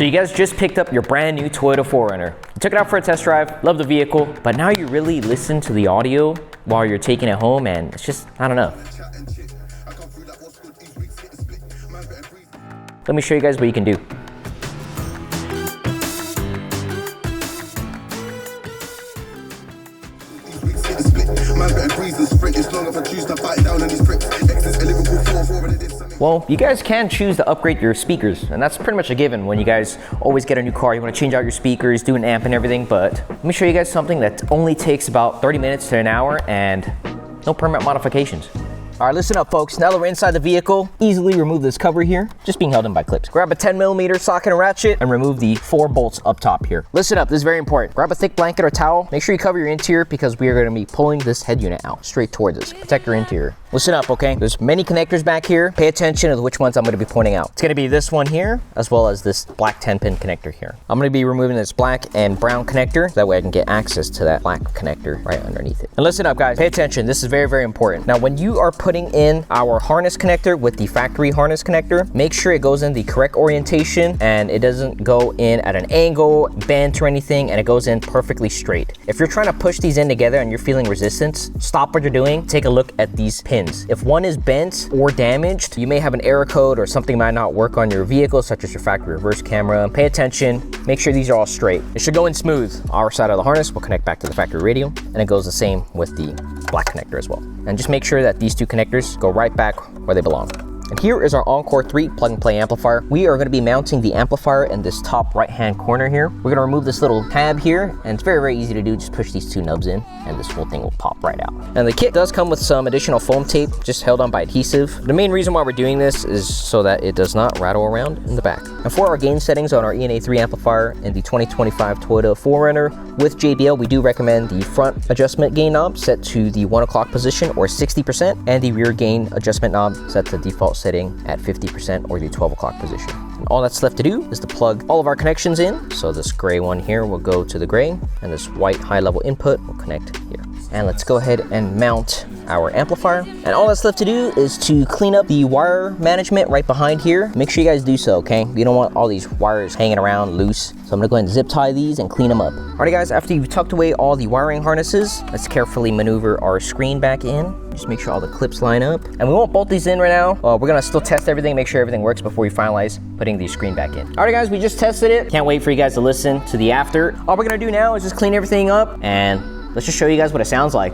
So you guys just picked up your brand new Toyota 4Runner. You took it out for a test drive, love the vehicle, but now you really listen to the audio while you're taking it home and it's just, I don't know. Let me show you guys what you can do. Well, you guys can choose to upgrade your speakers, and that's pretty much a given when you guys always get a new car. You want to change out your speakers, do an amp and everything, but let me show you guys something that only takes about 30 minutes to an hour and no permanent modifications. All right, listen up folks. Now that we're inside the vehicle, easily remove this cover here, just being held in by clips. Grab a 10mm socket and ratchet and remove the 4 bolts up top here. Listen up, this is very important. Grab a thick blanket or towel. Make sure you cover your interior because we are gonna be pulling this head unit out straight towards us. Protect your interior. Listen up, okay? There's many connectors back here. Pay attention to which ones I'm gonna be pointing out. It's gonna be this one here, as well as this black 10-pin connector here. I'm gonna be removing this black and brown connector, so that way I can get access to that black connector right underneath it. And listen up guys, pay attention, this is very, very important. Now when you are putting in our harness connector with the factory harness connector, make sure it goes in the correct orientation and it doesn't go in at an angle, bent or anything, and it goes in perfectly straight. If you're trying to push these in together and you're feeling resistance, stop what you're doing, take a look at these pins. If one is bent or damaged, you may have an error code or something might not work on your vehicle, such as your factory reverse camera. Pay attention, make sure these are all straight. It should go in smooth. Our side of the harness will connect back to the factory radio, and it goes the same with the black connector as well. And just make sure that these two connectors go right back where they belong. And here is our Encore 3 plug and play amplifier. We are going to be mounting the amplifier in this top right hand corner here. We're going to remove this little tab here, and it's very, very easy to do. Just push these two nubs in and this whole thing will pop right out. And the kit does come with some additional foam tape just held on by adhesive. The main reason why we're doing this is so that it does not rattle around in the back. And for our gain settings on our ENA-3 amplifier in the 2025 Toyota 4Runner with JBL, we do recommend the front adjustment gain knob set to the 1 o'clock position or 60%, and the rear gain adjustment knob set to default setting at 50% or the 12 o'clock position. And all that's left to do is to plug all of our connections in. So this gray one here will go to the gray, and this white high level input will connect here. And let's go ahead and mount our amplifier. And all that's left to do is to clean up the wire management right behind here. Make sure you guys do so, okay? You don't want all these wires hanging around loose. So I'm gonna go ahead and zip tie these and clean them up. Alrighty guys, after you've tucked away all the wiring harnesses, let's carefully maneuver our screen back in. Just make sure all the clips line up. And we won't bolt these in right now. We're gonna still test everything, make sure everything works before we finalize putting the screen back in. Alright guys, we just tested it. Can't wait for you guys to listen to the after. All we're gonna do now is just clean everything up and let's just show you guys what it sounds like.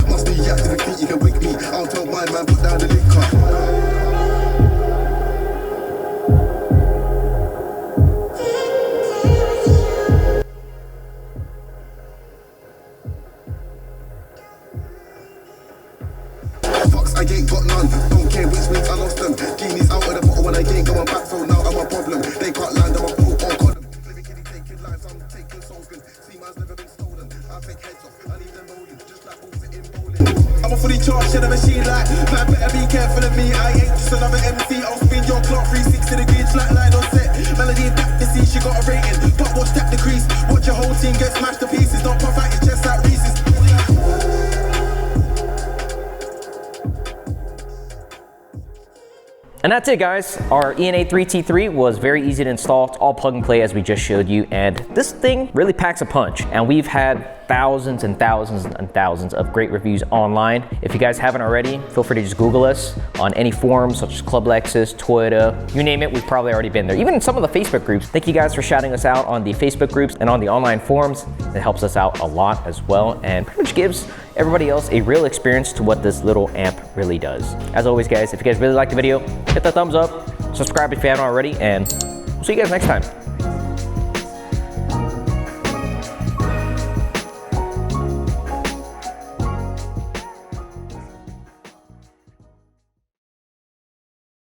Must be active and think you can wake me. I'll tell my man, put down the liquor. I ain't got none, don't care which wins I lost them. Genie's out of the bottle when I ain't going back, so now I'm a problem. They can't land, I'm a quote or column. Lyrically taking lives, I'm taking souls good. See man's never been stolen, I take heads off, I leave them rolling, just like balls in bowling. I'm a fully charged in a machine like, man better be careful of me, I ain't just another MC. I'll spin your clock 360 degrees, flat line on set. Melody back to see, she got a rating, but watch that decrease. Watch your whole team get smashed to pieces, don't puff out your chest like Reese's. And that's it guys, our ENA-3T3 was very easy to install. It's all plug and play as we just showed you, and this thing really packs a punch, and we've had thousands and thousands and thousands of great reviews online. If you guys haven't already, feel free to just Google us on any forums such as Club Lexus, Toyota, you name it, we've probably already been there. Even in some of the Facebook groups. Thank you guys for shouting us out on the Facebook groups and on the online forums. It helps us out a lot as well, and pretty much gives everybody else a real experience to what this little amp really does. As always guys, if you guys really liked the video, hit that thumbs up, subscribe if you haven't already, and we'll see you guys next time.